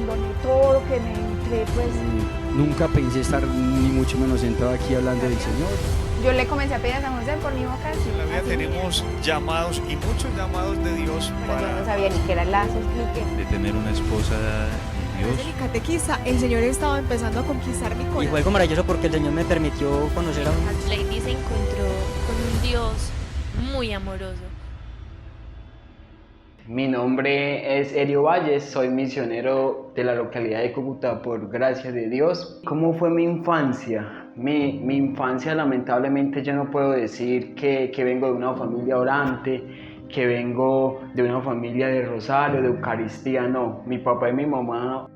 abandoné todo lo que me entré, pues. Nunca pensé estar ni mucho menos sentado aquí hablando del Señor. Yo le comencé a pedir a San José por mi vocación. En la vida tenemos llamados y muchos llamados de Dios Pero yo no sabía ni qué eran lazos, ni qué. De tener una esposa de Dios. Desde mi catequista, el Señor estaba empezando a conquistar mi corazón. Y fue algo maravilloso porque el Señor me permitió conocer a un... Lady se encontró con un Dios muy amoroso. Mi nombre es Erio Valles, soy misionero de la localidad de Cúcuta por gracia de Dios. ¿Cómo fue mi infancia? Mi infancia, lamentablemente yo no puedo decir que vengo de una familia orante, que vengo de una familia de rosario, de Eucaristía, no. Mi papá y mi mamá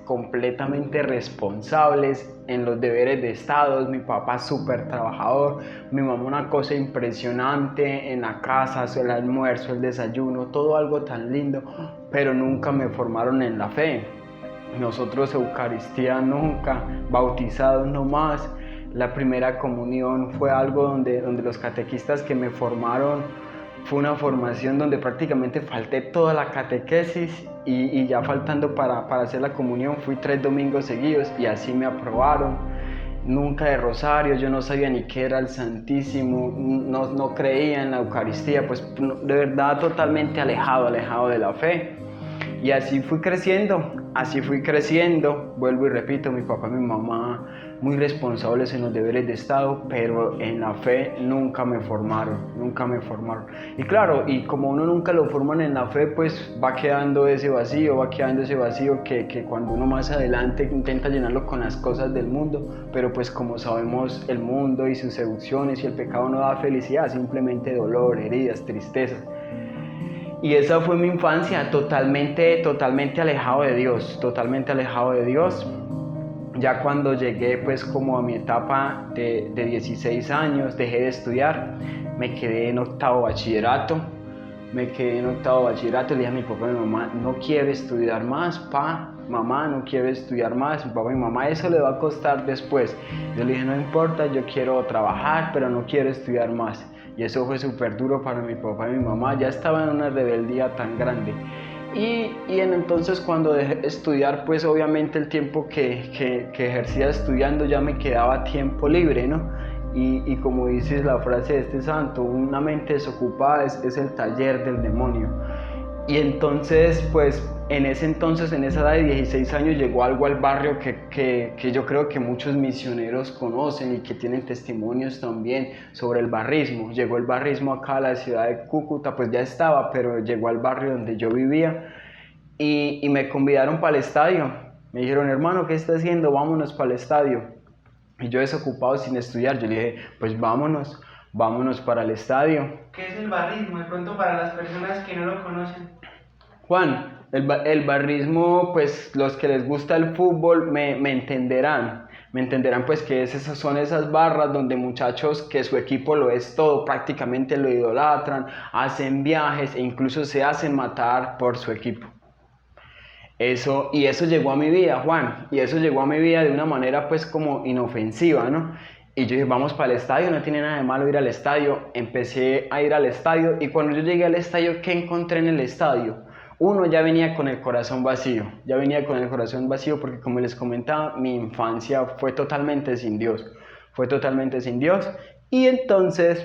completamente responsables en los deberes de Estado. Mi papá súper trabajador, mi mamá una cosa impresionante en la casa, el almuerzo, el desayuno, todo algo tan lindo, pero nunca me formaron en la fe. Nosotros Eucaristía nunca, bautizados no más. La primera comunión fue algo donde los catequistas que me formaron, fue una formación donde prácticamente falté toda la catequesis y ya faltando para hacer la comunión fui 3 domingos seguidos y así me aprobaron. Nunca de rosario, yo no sabía ni qué era el Santísimo, no creía en la Eucaristía, pues de verdad totalmente alejado de la fe. Y así fui creciendo, vuelvo y repito, mi papá y mi mamá muy responsables en los deberes de Estado, pero en la fe nunca me formaron. Y claro, y como uno nunca lo forman en la fe, pues va quedando ese vacío que cuando uno más adelante intenta llenarlo con las cosas del mundo, pero pues como sabemos el mundo y sus seducciones y el pecado no da felicidad, simplemente dolor, heridas, tristezas. Y esa fue mi infancia, totalmente alejado de Dios, Ya cuando llegué pues como a mi etapa de 16 años, dejé de estudiar, me quedé en octavo bachillerato, le dije a mi papá y mi mamá, no quiero estudiar más, mamá, no quiero estudiar más, mi papá y mi mamá, eso le va a costar después. Yo le dije, no importa, yo quiero trabajar, pero no quiero estudiar más. Y eso fue súper duro para mi papá y mi mamá, ya estaba en una rebeldía tan grande. Y entonces cuando dejé de estudiar, pues obviamente el tiempo que ejercía estudiando ya me quedaba tiempo libre, ¿no? Y como dice la frase de este santo, una mente desocupada es el taller del demonio. Y entonces, pues en esa edad de 16 años llegó algo al barrio que yo creo que muchos misioneros conocen y que tienen testimonios también sobre el barrismo. Llegó el barrismo acá a la ciudad de Cúcuta, pues ya estaba, pero llegó al barrio donde yo vivía y me convidaron para el estadio. Me dijeron, hermano, ¿qué está haciendo? Vámonos para el estadio. Y yo desocupado sin estudiar, yo le dije, pues vámonos para el estadio. ¿Qué es el barrismo? De pronto para las personas que no lo conocen. Juan, el barrismo, pues los que les gusta el fútbol me entenderán pues que son esas barras donde muchachos que su equipo lo es todo, prácticamente lo idolatran, hacen viajes e incluso se hacen matar por su equipo. Eso llegó a mi vida, Juan, y eso llegó a mi vida de una manera pues como inofensiva, ¿no? Y yo dije, vamos para el estadio, no tiene nada de malo ir al estadio. Empecé a ir al estadio y cuando yo llegué al estadio, ¿qué encontré en el estadio? Uno, ya venía con el corazón vacío porque como les comentaba, mi infancia fue totalmente sin Dios. Y entonces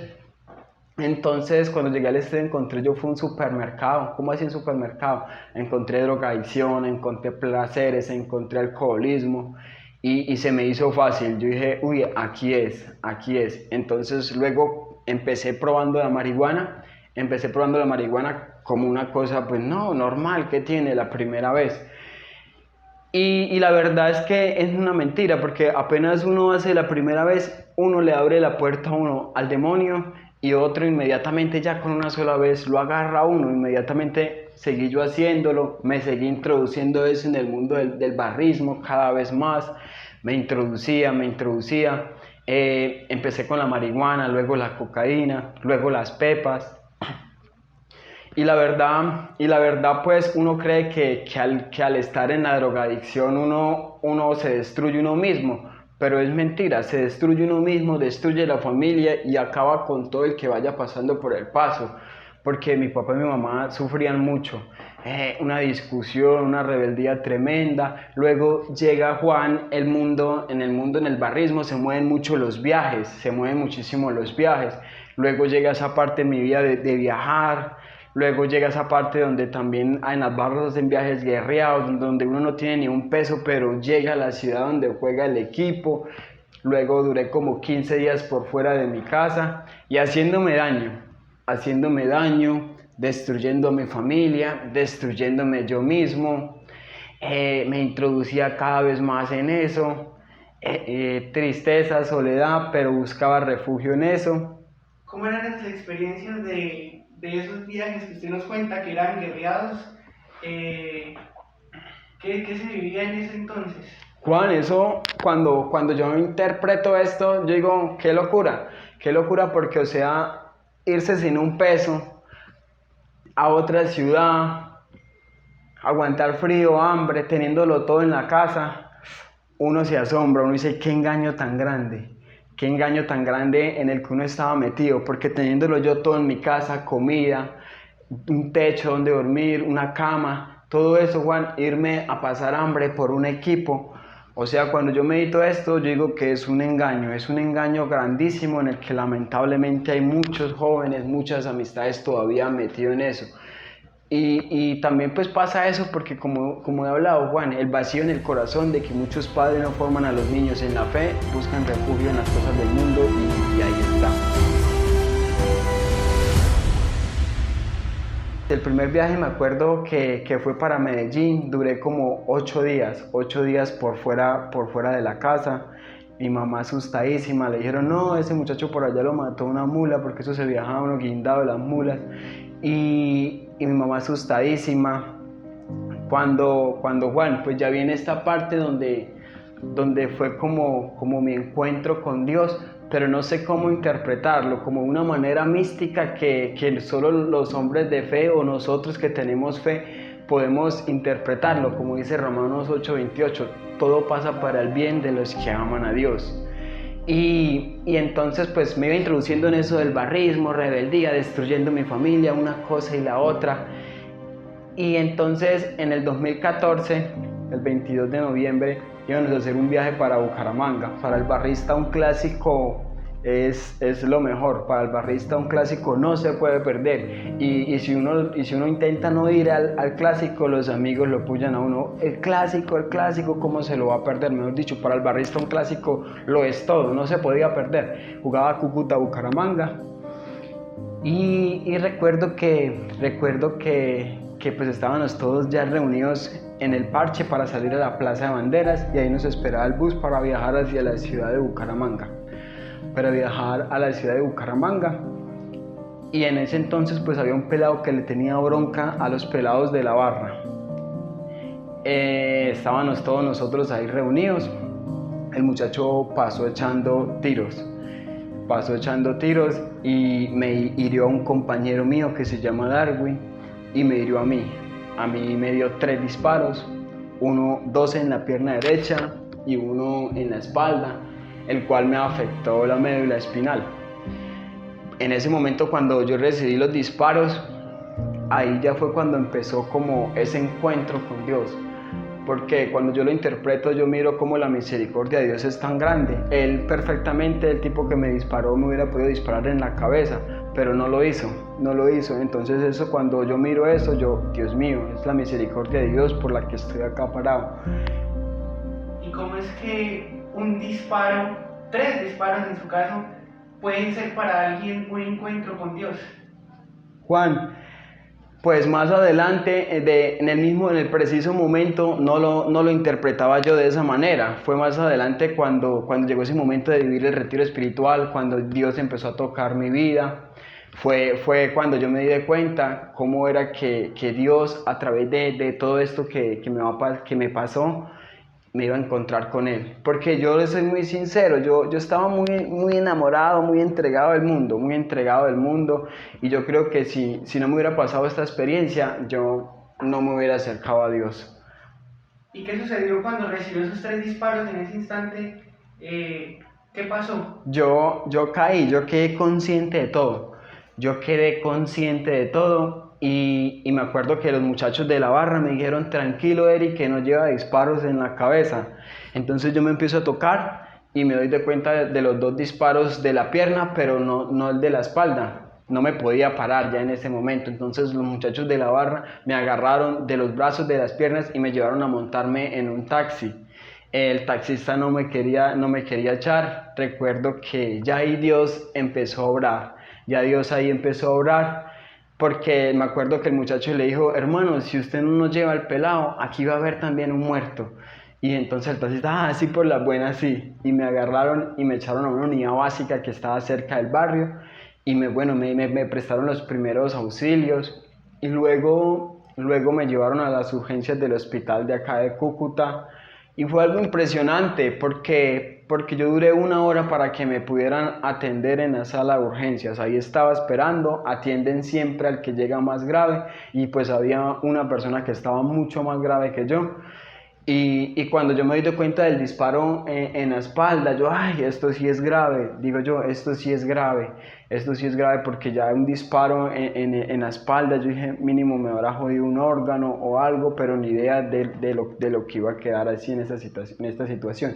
cuando llegué al estadio fue un supermercado. ¿Cómo así un supermercado? Encontré drogadicción, encontré placeres, encontré alcoholismo y se me hizo fácil. Yo dije, uy, aquí es. Entonces luego empecé probando la marihuana como una cosa, pues no, normal, que tiene la primera vez. Y la verdad es que es una mentira, porque apenas uno hace la primera vez, uno le abre la puerta al demonio y otro inmediatamente ya con una sola vez lo agarra a uno. Inmediatamente seguí yo haciéndolo, me seguí introduciendo eso en el mundo del barrismo cada vez más, me introducía. Empecé con la marihuana, luego la cocaína, luego las pepas. Y la verdad pues uno cree que al estar en la drogadicción uno se destruye uno mismo, pero es mentira, se destruye uno mismo, destruye la familia y acaba con todo el que vaya pasando por el paso, porque mi papá y mi mamá sufrían mucho. una discusión, una rebeldía tremenda. Luego llega Juan, en el barrismo se mueven mucho los viajes, se mueven muchísimo los viajes. Luego llega esa parte de mi vida de viajar. Luego llega esa parte donde también en las barras hacen viajes guerreados, donde uno no tiene ni un peso, pero llega a la ciudad donde juega el equipo. Luego duré como 15 días por fuera de mi casa y haciéndome daño, destruyendo a mi familia, destruyéndome yo mismo. Me introducía cada vez más en eso, tristeza, soledad, pero buscaba refugio en eso. ¿Cómo eran las experiencias de esos viajes que usted nos cuenta que eran guerreados? ¿Qué se vivía en ese entonces? Juan, eso cuando yo interpreto esto, yo digo, qué locura porque, o sea, irse sin un peso a otra ciudad, aguantar frío, hambre, teniéndolo todo en la casa, uno se asombra, uno dice, qué engaño tan grande en el que uno estaba metido, porque teniéndolo yo todo en mi casa, comida, un techo donde dormir, una cama, todo eso, Juan, irme a pasar hambre por un equipo. O sea, cuando yo medito esto, yo digo que es un engaño grandísimo en el que lamentablemente hay muchos jóvenes, muchas amistades todavía metidos en eso. Y también pues pasa eso porque como he hablado, Juan, el vacío en el corazón de que muchos padres no forman a los niños en la fe, buscan refugio en las cosas del mundo y ahí está. El primer viaje me acuerdo que fue para Medellín, duré como 8 días por fuera de la casa. Mi mamá asustadísima, le dijeron, no, ese muchacho por allá lo mató una mula, porque eso se viajaba uno guindado de las mulas. Y mi mamá asustadísima. Cuando Juan, pues ya viene esta parte donde fue como mi encuentro con Dios, pero no sé cómo interpretarlo, como una manera mística que solo los hombres de fe o nosotros que tenemos fe podemos interpretarlo, como dice Romanos 8:28, todo pasa para el bien de los que aman a Dios. Y entonces pues me iba introduciendo en eso del barrismo, rebeldía, destruyendo mi familia, una cosa y la otra. Y entonces en el 2014, el 22 de noviembre, íbamos a hacer un viaje para Bucaramanga. Para el barrista un clásico es lo mejor, para el barrista un clásico no se puede perder. Y si uno intenta no ir al clásico, los amigos lo apoyan a uno. El clásico, ¿cómo se lo va a perder? Mejor dicho, para el barrista un clásico lo es todo, no se podía perder. Jugaba Cúcuta Bucaramanga y recuerdo que pues estábamos todos ya reunidos en el parche para salir a la Plaza de Banderas y ahí nos esperaba el bus para viajar hacia la ciudad de Bucaramanga. Y en ese entonces pues había un pelado que le tenía bronca a los pelados de la barra. Estábamos todos nosotros ahí reunidos. El muchacho pasó echando tiros y me hirió a un compañero mío que se llama Darwin y me hirió a mí. A mí me dio 3 disparos, 2 en la pierna derecha y 1 en la espalda, el cual me afectó la médula espinal. En ese momento, cuando yo recibí los disparos, ahí ya fue cuando empezó como ese encuentro con Dios. Porque cuando yo lo interpreto, yo miro cómo la misericordia de Dios es tan grande. Él perfectamente, el tipo que me disparó, me hubiera podido disparar en la cabeza, pero no lo hizo. Entonces eso, cuando yo miro eso, Dios mío, es la misericordia de Dios por la que estoy acá parado. ¿Y cómo es que un disparo, 3 disparos en su caso, pueden ser para alguien un encuentro con Dios? Juan, pues más adelante, en el preciso momento, no lo interpretaba yo de esa manera. Fue más adelante cuando llegó ese momento de vivir el retiro espiritual, cuando Dios empezó a tocar mi vida. Fue cuando yo me di de cuenta cómo era que Dios, a través de todo esto que me pasó, me iba a encontrar con Él. Porque yo le soy muy sincero, yo estaba muy enamorado, muy entregado del mundo, y yo creo que si no me hubiera pasado esta experiencia, yo no me hubiera acercado a Dios. ¿Y qué sucedió cuando recibió esos 3 disparos en ese instante? ¿Qué pasó? Yo caí, yo quedé consciente de todo. y me acuerdo que los muchachos de la barra me dijeron, tranquilo Eric, que no lleva disparos en la cabeza. Entonces yo me empiezo a tocar y me doy de cuenta de los 2 disparos de la pierna, pero no el de la espalda. No me podía parar ya en ese momento. Entonces los muchachos de la barra me agarraron de los brazos, de las piernas y me llevaron a montarme en un taxi. El taxista no me quería echar. Recuerdo que ya ahí Dios empezó a obrar. Ya Dios ahí empezó a obrar, porque me acuerdo que el muchacho le dijo, hermano, si usted no nos lleva al pelado, aquí va a haber también un muerto. Y entonces el taxista, sí, por la buena, sí. Y me agarraron y me echaron a una unidad básica que estaba cerca del barrio. Y me prestaron los primeros auxilios. Y luego me llevaron a las urgencias del hospital de acá de Cúcuta. Y fue algo impresionante porque yo duré 1 hora para que me pudieran atender en la sala de urgencias. Ahí estaba esperando, atienden siempre al que llega más grave y pues había una persona que estaba mucho más grave que yo. Y cuando yo me doy cuenta del disparo en la espalda, yo, ay, esto sí es grave, digo yo, esto sí es grave porque ya un disparo en la espalda, yo dije, mínimo me habrá jodido un órgano o algo, pero ni idea de lo que iba a quedar así en esta situación.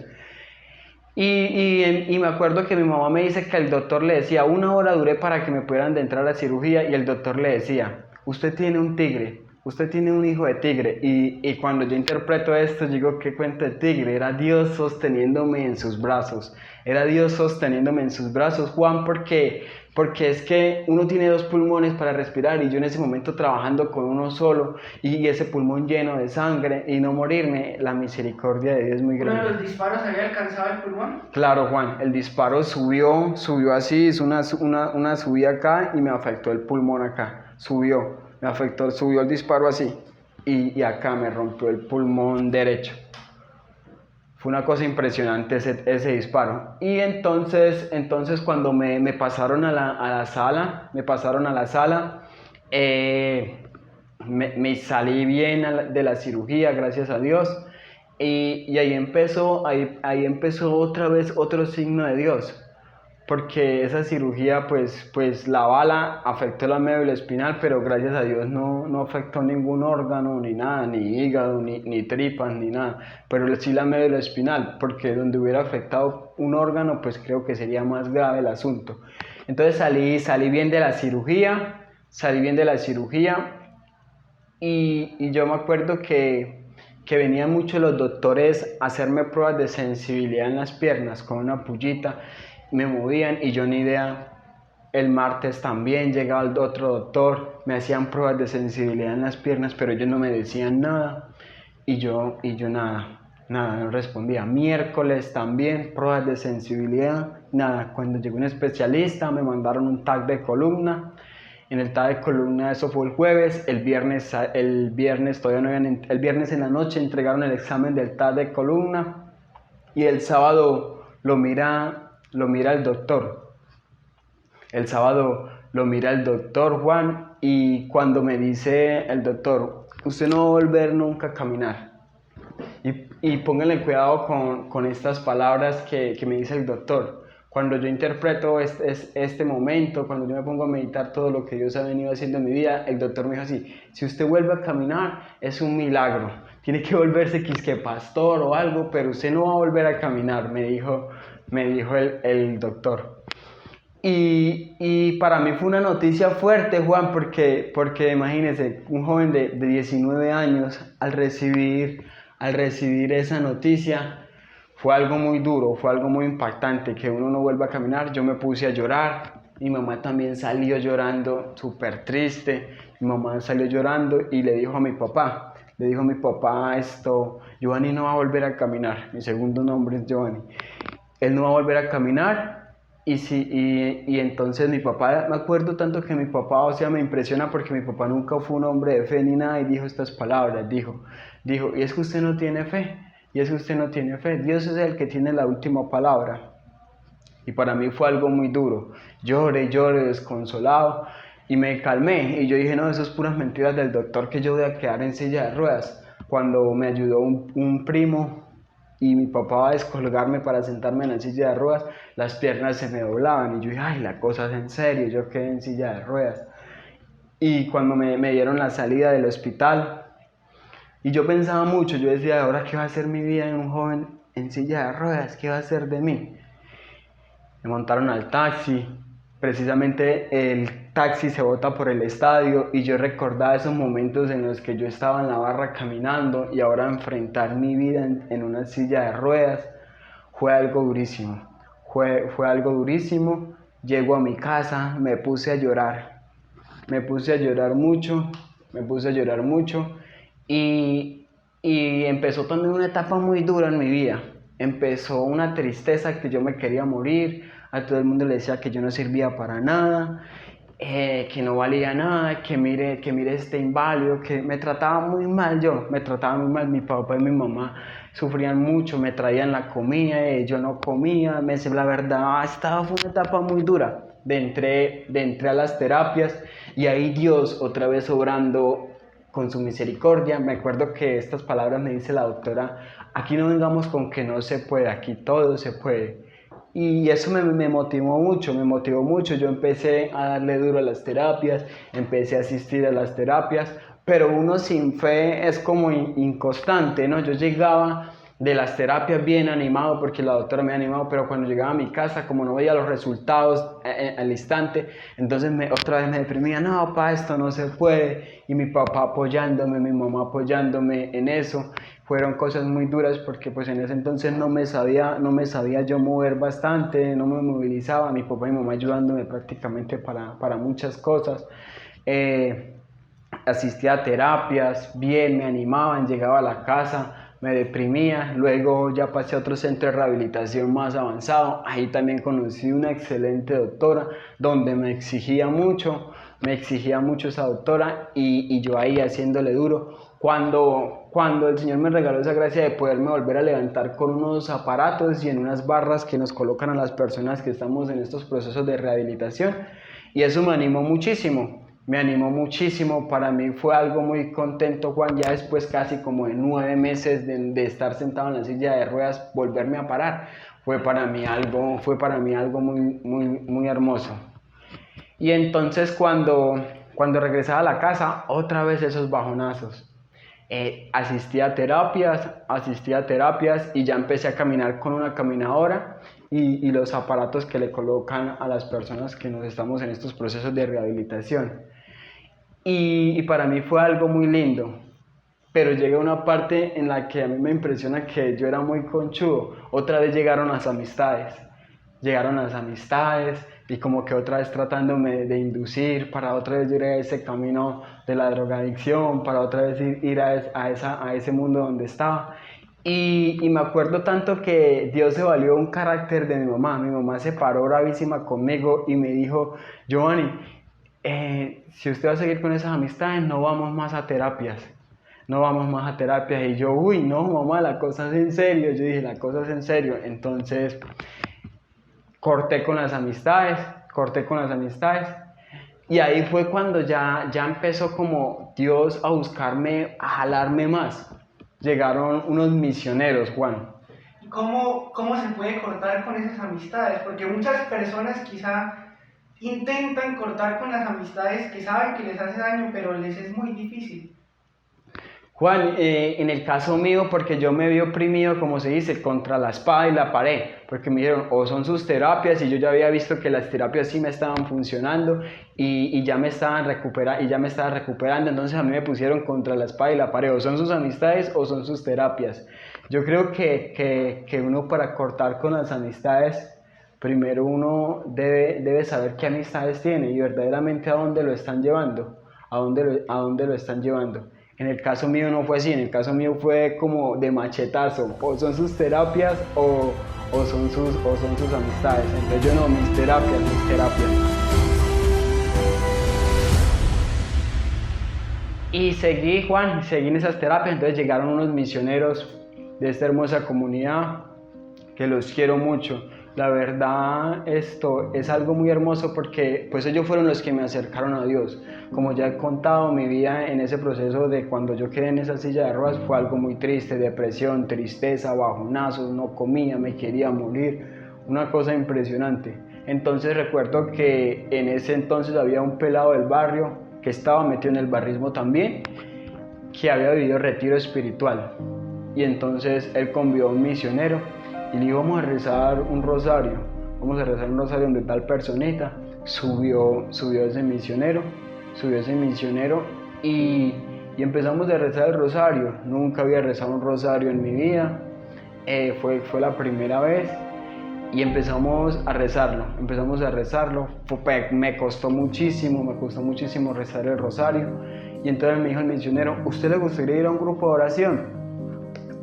Y me acuerdo que mi mamá me dice que el doctor le decía, 1 hora duré para que me pudieran entrar a la cirugía y el doctor le decía, usted tiene un tigre. Usted tiene un hijo de tigre. Y cuando yo interpreto esto, digo, ¿qué cuento de tigre? Era Dios sosteniéndome en sus brazos. Era Dios sosteniéndome en sus brazos, Juan, porque es que uno tiene 2 pulmones para respirar y yo en ese momento trabajando con uno solo y ese pulmón lleno de sangre y no morirme, la misericordia de Dios es muy grande. ¿Uno de los disparos había alcanzado el pulmón? Claro, Juan, el disparo subió así, hizo una subida acá y me afectó el pulmón acá, subió el disparo así y acá me rompió el pulmón derecho. Fue una cosa impresionante ese disparo. Y entonces cuando me pasaron a la sala, me salí bien de la cirugía, gracias a Dios. Y ahí empezó otra vez otro signo de Dios. Porque esa cirugía, pues la bala afectó la médula espinal, pero gracias a Dios no afectó ningún órgano, ni nada, ni hígado, ni tripas, ni nada. Pero sí la médula espinal, porque donde hubiera afectado un órgano, pues creo que sería más grave el asunto. Entonces salí bien de la cirugía, y yo me acuerdo que venían muchos los doctores a hacerme pruebas de sensibilidad en las piernas con una pullita. Me movían y yo ni idea. El martes también llegaba el otro doctor, me hacían pruebas de sensibilidad en las piernas, pero ellos no me decían nada y yo nada, no respondía. Miércoles también pruebas de sensibilidad, nada. Cuando llegó un especialista me mandaron un TAC de columna. En el TAC de columna, eso fue el jueves. El viernes en la noche entregaron el examen del TAC de columna y el sábado lo mira el doctor. El sábado lo mira el doctor, Juan, y cuando me dice el doctor, usted no va a volver nunca a caminar. Y pónganle cuidado con estas palabras que me dice el doctor. Cuando yo interpreto este momento, cuando yo me pongo a meditar todo lo que Dios ha venido haciendo en mi vida, el doctor me dijo así, si usted vuelve a caminar, es un milagro. Tiene que volverse quisque pastor o algo, pero usted no va a volver a caminar, me dijo el doctor. Y para mí fue una noticia fuerte, Juan, porque imagínense, un joven de 19 años al recibir esa noticia, fue algo muy duro, fue algo muy impactante, que uno no vuelva a caminar. Yo me puse a llorar, mi mamá también salió llorando, súper triste. Mi mamá salió llorando y le dijo a mi papá esto, Giovanni no va a volver a caminar, mi segundo nombre es Giovanni, él no va a volver a caminar. Y entonces mi papá, me acuerdo tanto que mi papá, o sea, me impresiona porque mi papá nunca fue un hombre de fe ni nada y dijo estas palabras, dijo, y es que usted no tiene fe. Dios es el que tiene la última palabra. Y para mí fue algo muy duro. Lloré, desconsolado. Y me calmé. Y yo dije, no, eso es puras mentiras del doctor que yo voy a quedar en silla de ruedas. Cuando me ayudó un primo y mi papá va a descolgarme para sentarme en la silla de ruedas, las piernas se me doblaban. Y yo dije, ay, la cosa es en serio, yo quedé en silla de ruedas. y cuando me dieron la salida del hospital, y yo pensaba mucho, yo decía, ¿ahora qué va a ser mi vida en un joven en silla de ruedas? ¿Qué va a ser de mí? Me montaron al taxi, precisamente el taxi se bota por el estadio y yo recordaba esos momentos en los que yo estaba en la barra caminando y ahora enfrentar mi vida en una silla de ruedas fue algo durísimo, fue algo durísimo. Llego a mi casa, me puse a llorar mucho y empezó también una etapa muy dura en mi vida. Empezó una tristeza que yo me quería morir, a todo el mundo le decía que yo no servía para nada, que no valía nada, que mire este inválido, que me trataba muy mal mi papá y mi mamá sufrían mucho, me traían la comida y yo no comía, la verdad fue una etapa muy dura. Entré a las terapias y ahí Dios otra vez obrando con su misericordia. Me acuerdo que estas palabras me dice la doctora: aquí no vengamos con que no se puede, aquí todo se puede. Y eso me motivó mucho. Yo empecé a darle duro a las terapias, empecé a asistir a las terapias, pero uno sin fe es como inconstante, ¿no? Yo llegaba de las terapias bien animado porque la doctora me animaba, pero cuando llegaba a mi casa, como no veía los resultados al instante, entonces otra vez me deprimía. No, papá, esto no se puede. Y mi papá apoyándome, mi mamá apoyándome en eso. Fueron cosas muy duras porque pues en ese entonces no me sabía yo mover bastante, no me movilizaba. Mi papá y mi mamá ayudándome prácticamente para muchas cosas. Asistía a terapias, bien, me animaban, llegaba a la casa, me deprimía, luego ya pasé a otro centro de rehabilitación más avanzado. Ahí también conocí una excelente doctora donde me exigía mucho esa doctora y yo ahí haciéndole duro. Cuando el Señor me regaló esa gracia de poderme volver a levantar con unos aparatos y en unas barras que nos colocan a las personas que estamos en estos procesos de rehabilitación, y eso me animó muchísimo. Para mí fue algo muy contento, Juan, ya después casi como de 9 meses de estar sentado en la silla de ruedas, volverme a parar, fue para mí algo muy hermoso. Y entonces cuando regresaba a la casa, otra vez esos bajonazos. Asistí a terapias y ya empecé a caminar con una caminadora y los aparatos que le colocan a las personas que nos estamos en estos procesos de rehabilitación. Y para mí fue algo muy lindo, pero llega una parte en la que a mí me impresiona que yo era muy conchudo. Otra vez llegaron las amistades y como que otra vez tratándome de inducir para otra vez ir a ese camino de la drogadicción, para otra vez ir a ese mundo donde estaba. Y me acuerdo tanto que Dios se valió un carácter de mi mamá se paró bravísima conmigo y me dijo: Giovanni, si usted va a seguir con esas amistades, no vamos más a terapias. Y yo, uy, no, mamá, la cosa es en serio. Yo dije, la cosa es en serio. Entonces corté con las amistades y ahí fue cuando ya empezó como Dios a buscarme, a jalarme más. Llegaron unos misioneros, Juan. ¿Cómo se puede cortar con esas amistades? Porque muchas personas quizá intentan cortar con las amistades que saben que les hace daño, pero les es muy difícil. Juan, en el caso mío, porque yo me vi oprimido, como se dice, contra la espada y la pared, porque me dijeron, o son sus terapias, y yo ya había visto que las terapias sí me estaban funcionando y ya me estaba recuperando, entonces a mí me pusieron contra la espada y la pared, o son sus amistades o son sus terapias. Yo creo que uno, para cortar con las amistades, primero uno debe saber qué amistades tiene y verdaderamente a dónde lo están llevando, En el caso mío no fue así, en el caso mío fue como de machetazo, o son sus terapias o son sus amistades. Entonces yo no, mis terapias. Y seguí, Juan, en esas terapias. Entonces llegaron unos misioneros de esta hermosa comunidad que los quiero mucho. La verdad, esto es algo muy hermoso porque pues ellos fueron los que me acercaron a Dios. Como ya he contado, mi vida en ese proceso de cuando yo quedé en esa silla de ruedas fue algo muy triste, depresión, tristeza, bajonazos, no comía, me quería morir, una cosa impresionante. Entonces recuerdo que en ese entonces había un pelado del barrio que estaba metido en el barrismo también, que había vivido retiro espiritual. Y entonces él convidó a un misionero y le dijo, vamos a rezar un rosario donde tal personita. Subió ese misionero y empezamos a rezar el rosario. Nunca había rezado un rosario en mi vida, fue la primera vez y empezamos a rezarlo. Me costó muchísimo rezar el rosario. Y entonces me dijo el misionero, ¿usted le gustaría ir a un grupo de oración?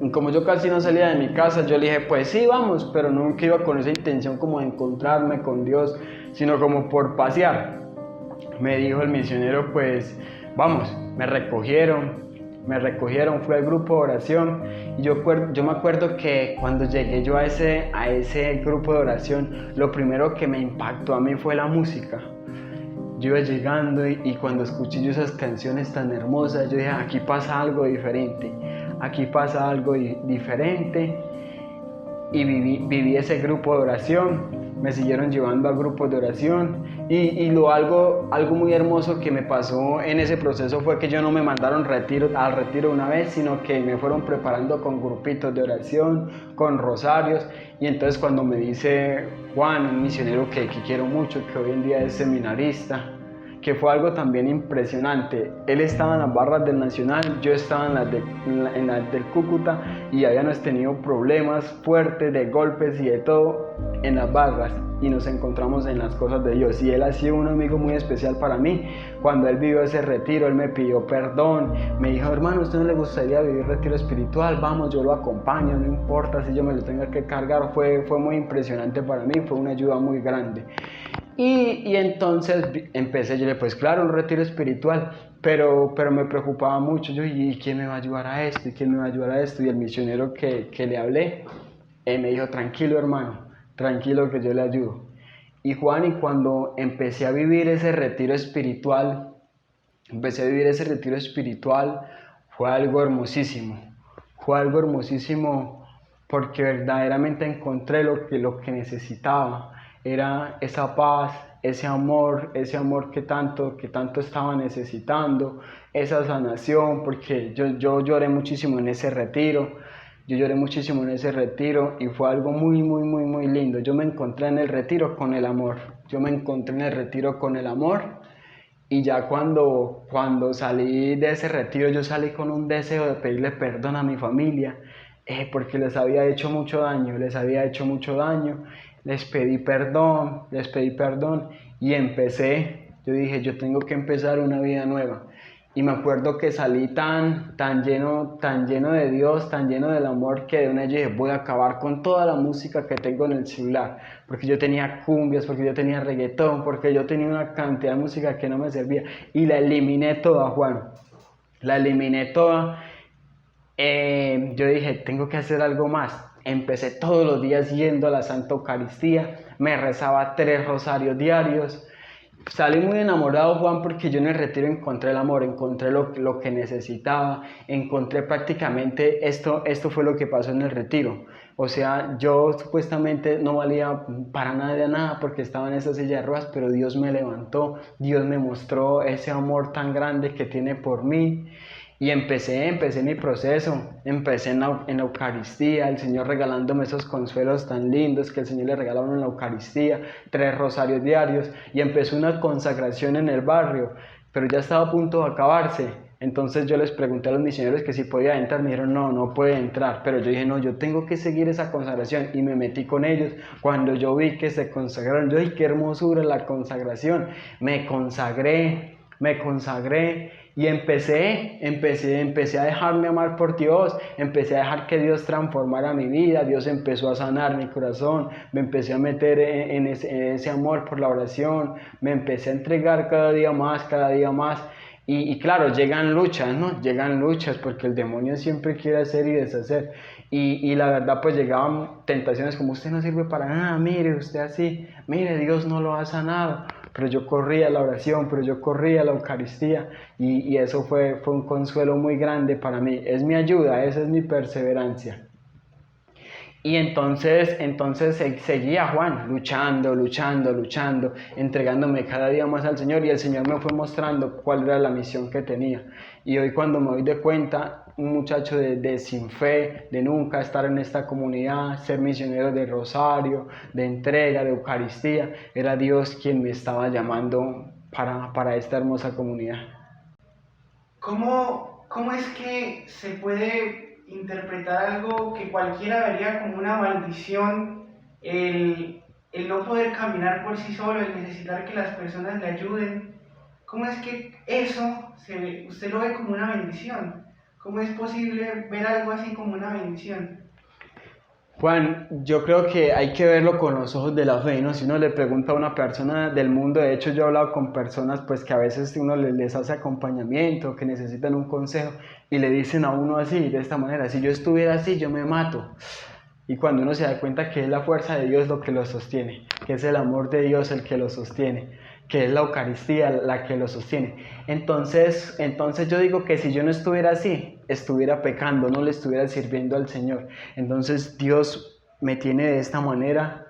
Y como yo casi no salía de mi casa, yo le dije, pues sí, vamos, pero nunca iba con esa intención como de encontrarme con Dios, sino como por pasear. Me dijo el misionero, pues vamos. Me recogieron, fui al grupo de oración y yo me acuerdo que cuando llegué yo a ese grupo de oración, lo primero que me impactó a mí fue la música. Yo iba llegando y cuando escuché yo esas canciones tan hermosas, yo dije, aquí pasa algo diferente y viví ese grupo de oración. Me siguieron llevando a grupos de oración y algo muy hermoso que me pasó en ese proceso fue que yo no me mandaron al retiro una vez, sino que me fueron preparando con grupitos de oración, con rosarios. Y entonces cuando me dice Juan, un misionero que quiero mucho, que hoy en día es seminarista, que fue algo también impresionante. Él estaba en las barras del Nacional, yo estaba en las del Cúcuta y habíamos tenido problemas fuertes de golpes y de todo en las barras y nos encontramos en las cosas de Dios. Y él ha sido un amigo muy especial para mí. Cuando él vivió ese retiro, él me pidió perdón, me dijo, hermano, ¿a usted no le gustaría vivir retiro espiritual? Vamos, yo lo acompaño, no importa si yo me lo tenga que cargar. Fue muy impresionante para mí, fue una ayuda muy grande. Y entonces empecé, yo le dije, pues claro, un retiro espiritual, pero me preocupaba mucho. Yo, ¿y quién me va a ayudar a esto? Y el misionero que le hablé, me dijo, tranquilo hermano, tranquilo que yo le ayudo. Y Juan, y cuando empecé a vivir ese retiro espiritual, fue algo hermosísimo porque verdaderamente encontré lo que necesitaba. Era esa paz, ese amor que tanto estaba necesitando, esa sanación, porque yo lloré muchísimo en ese retiro, y fue algo muy, muy, muy, muy lindo. Yo me encontré en el retiro con el amor, y ya cuando salí de ese retiro, yo salí con un deseo de pedirle perdón a mi familia, porque les había hecho mucho daño, les pedí perdón y yo dije, yo tengo que empezar una vida nueva. Y me acuerdo que salí tan lleno de Dios, tan lleno del amor, que de una yo dije, voy a acabar con toda la música que tengo en el celular, porque yo tenía cumbias, porque yo tenía reggaetón, porque yo tenía una cantidad de música que no me servía, y la eliminé toda, Juan, yo dije, tengo que hacer algo más. Empecé todos los días yendo a la Santa Eucaristía, me rezaba 3 rosarios diarios. Salí muy enamorado, Juan, porque yo en el retiro encontré el amor, encontré lo que necesitaba, encontré prácticamente esto fue lo que pasó en el retiro. O sea, yo supuestamente no valía para nada porque estaba en esa silla de ruedas, pero Dios me levantó, Dios me mostró ese amor tan grande que tiene por mí. Y empecé mi proceso, empecé en la Eucaristía, el Señor regalándome esos consuelos tan lindos que el Señor le regalaron en la Eucaristía, 3 rosarios diarios, y empezó una consagración en el barrio, pero ya estaba a punto de acabarse. Entonces yo les pregunté a los misioneros que si podía entrar, me dijeron no puede entrar, pero yo dije no, yo tengo que seguir esa consagración, y me metí con ellos. Cuando yo vi que se consagraron, yo dije, qué hermosura la consagración, me consagré y empecé a dejarme amar por Dios, empecé a dejar que Dios transformara mi vida. Dios empezó a sanar mi corazón, me empecé a meter en ese amor por la oración, me empecé a entregar cada día más, y claro, llegan luchas, porque el demonio siempre quiere hacer y deshacer, y la verdad pues llegaban tentaciones como, usted no sirve para nada, mire, usted así, mire, Dios no lo ha sanado. Pero yo corría a la oración, pero yo corría a la Eucaristía, y eso fue un consuelo muy grande para mí. Es mi ayuda, esa es mi perseverancia. Y entonces seguía Juan, luchando, entregándome cada día más al Señor, y el Señor me fue mostrando cuál era la misión que tenía. Y hoy, cuando me doy de cuenta, un muchacho de sin fe, de nunca estar en esta comunidad, ser misionero de rosario, de entrega, de Eucaristía, era Dios quien me estaba llamando para esta hermosa comunidad. ¿Cómo es que se puede interpretar algo que cualquiera vería como una maldición, el no poder caminar por sí solo, el necesitar que las personas le ayuden? ¿Cómo es que eso usted lo ve como una bendición? ¿Cómo es posible ver algo así como una bendición? Juan, yo creo que hay que verlo con los ojos de la fe, ¿no? Si uno le pregunta a una persona del mundo, de hecho yo he hablado con personas pues que a veces uno les hace acompañamiento, que necesitan un consejo, y le dicen a uno así, de esta manera: si yo estuviera así, yo me mato. Y cuando uno se da cuenta que es la fuerza de Dios lo que lo sostiene, que es el amor de Dios el que lo sostiene, que es la Eucaristía la que lo sostiene. Entonces yo digo que si yo no estuviera así, estuviera pecando, no le estuviera sirviendo al Señor. Entonces Dios me tiene de esta manera,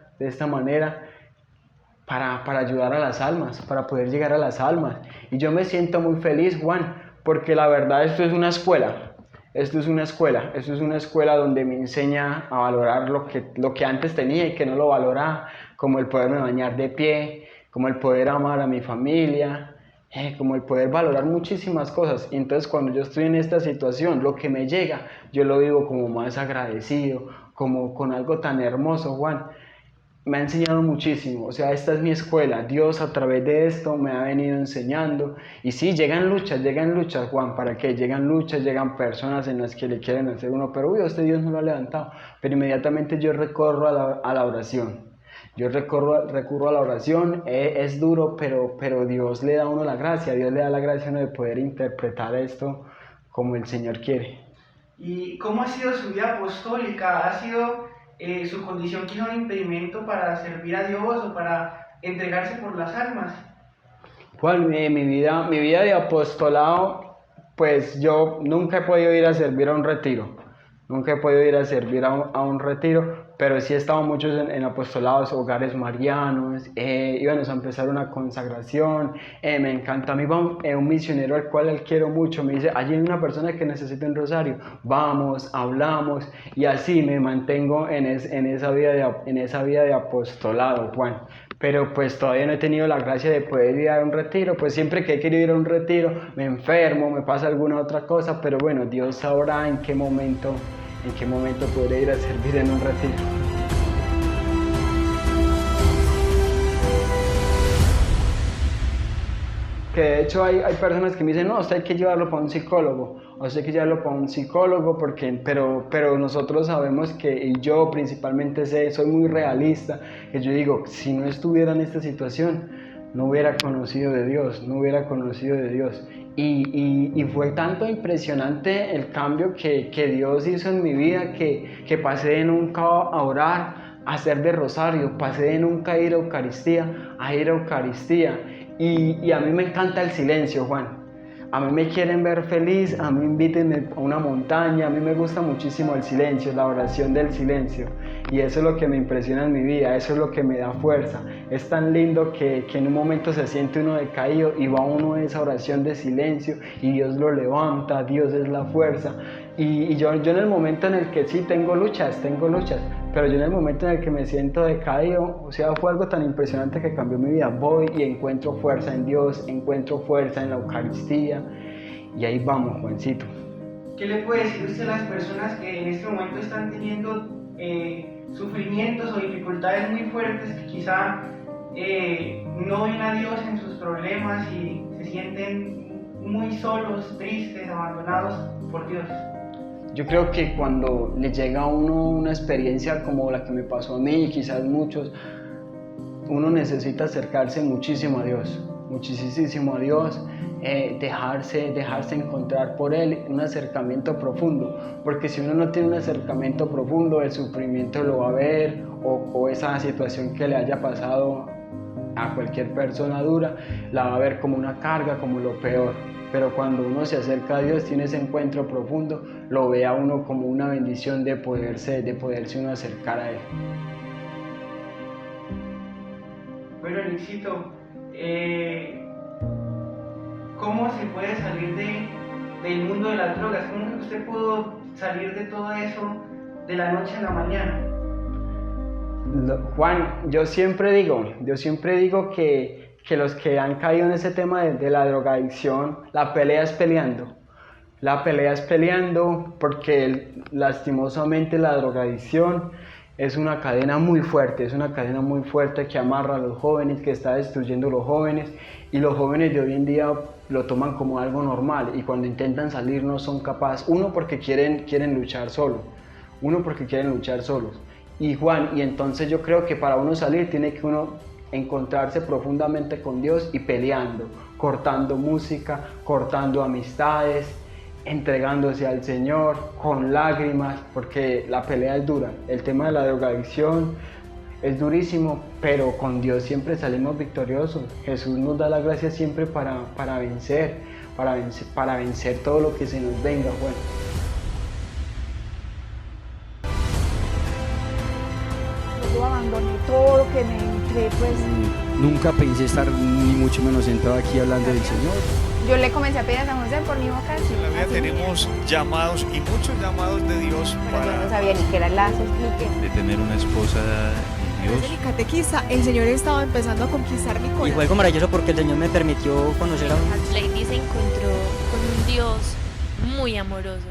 para ayudar a las almas, para poder llegar a las almas. Y yo me siento muy feliz, Juan, porque la verdad esto es una escuela. Esto es una escuela donde me enseña a valorar lo que antes tenía y que no lo valoraba, como el poderme bañar de pie, como el poder amar a mi familia, como el poder valorar muchísimas cosas. Y entonces, cuando yo estoy en esta situación, lo que me llega, yo lo vivo como más agradecido, como con algo tan hermoso, Juan. Me ha enseñado muchísimo, o sea, esta es mi escuela. Dios a través de esto me ha venido enseñando. Y sí, llegan luchas, Juan. ¿Para qué? Llegan luchas, llegan personas en las que le quieren hacer uno, pero uy, este Dios no lo ha levantado. Pero inmediatamente yo recorro a la oración. Yo recurro a la oración. Es duro, pero Dios le da a uno la gracia. Dios le da la gracia a uno de poder interpretar esto como el Señor quiere. ¿Y cómo ha sido su vida apostólica? ¿Ha sido su condición quizá un impedimento para servir a Dios o para entregarse por las almas? Juan, mi vida de apostolado, pues yo nunca he podido ir a servir a un retiro. Nunca he podido ir a servir a un retiro, pero sí he estado muchos en apostolados, hogares marianos, íbamos a empezar una consagración. Me encanta. A mí va un misionero al cual quiero mucho, me dice: allí hay una persona que necesita un rosario, vamos, hablamos, y así me mantengo en esa vida de apostolado, Juan. Pero pues todavía no he tenido la gracia de poder ir a un retiro. Pues siempre que he querido ir a un retiro me enfermo, me pasa alguna otra cosa, pero bueno, Dios sabrá en qué momento podré ir a servir en un retiro. Que de hecho hay personas que me dicen: no, usted hay que llevarlo para un psicólogo, pero nosotros sabemos que, y yo principalmente soy muy realista, que yo digo, si no estuviera en esta situación, no hubiera conocido de Dios. Y fue tanto impresionante el cambio que Dios hizo en mi vida, que pasé de nunca a orar a ser de rosario, pasé de nunca ir a Eucaristía. Y a mí me encanta el silencio, Juan. A mí me quieren ver feliz, a mí invítenme a una montaña. A mí me gusta muchísimo el silencio, la oración del silencio. Y eso es lo que me impresiona en mi vida, eso es lo que me da fuerza. Es tan lindo que en un momento se siente uno decaído y va uno a esa oración de silencio y Dios lo levanta, Dios es la fuerza. Y yo en el momento en el que sí tengo luchas, pero yo en el momento en el que me siento decaído, o sea, fue algo tan impresionante que cambió mi vida. Voy y encuentro fuerza en Dios, encuentro fuerza en la Eucaristía, y ahí vamos, Juancito. ¿Qué le puede decir usted a las personas que en este momento están teniendo sufrimientos o dificultades muy fuertes, que quizá no ven a Dios en sus problemas y se sienten muy solos, tristes, abandonados por Dios? Yo creo que cuando le llega a uno una experiencia como la que me pasó a mí y quizás muchos, uno necesita acercarse muchísimo a Dios, dejarse encontrar por Él, un acercamiento profundo, porque si uno no tiene un acercamiento profundo, el sufrimiento lo va a ver, o esa situación que le haya pasado a cualquier persona dura la va a ver como una carga, como lo peor. Pero cuando uno se acerca a Dios, tiene ese encuentro profundo, lo ve a uno como una bendición de poderse uno acercar a Él. Bueno, Luisito, ¿cómo se puede salir del mundo de las drogas? ¿Cómo que usted pudo salir de todo eso de la noche a la mañana? Juan, yo siempre digo que los que han caído en ese tema de la drogadicción, la pelea es peleando. La pelea es peleando porque lastimosamente la drogadicción es una cadena muy fuerte, que amarra a los jóvenes, que está destruyendo a los jóvenes, y los jóvenes de hoy en día lo toman como algo normal, y cuando intentan salir no son capaces, uno porque quieren luchar solos, y Juan, y entonces yo creo que para uno salir tiene que uno encontrarse profundamente con Dios y peleando, cortando música, cortando amistades, entregándose al Señor con lágrimas, porque la pelea es dura. El tema de la drogadicción es durísimo, pero con Dios siempre salimos victoriosos. Jesús nos da la gracia siempre para vencer todo lo que se nos venga, Juan. Yo abandoné todo lo que me entré, pues Nunca pensé estar ni mucho menos sentado aquí hablando del Señor. yo le comencé a pedir a San José por mi vocación. En la vida Así tenemos llamados y muchos llamados de Dios pero yo no para... sabía ni qué era el lazo, explique. de tener una esposa de Desde Dios. mi catequista, el Señor estaba empezando a conquistar mi Y corazón. fue algo maravilloso porque el Señor me permitió conocer a un... Lady se encontró con un Dios muy amoroso,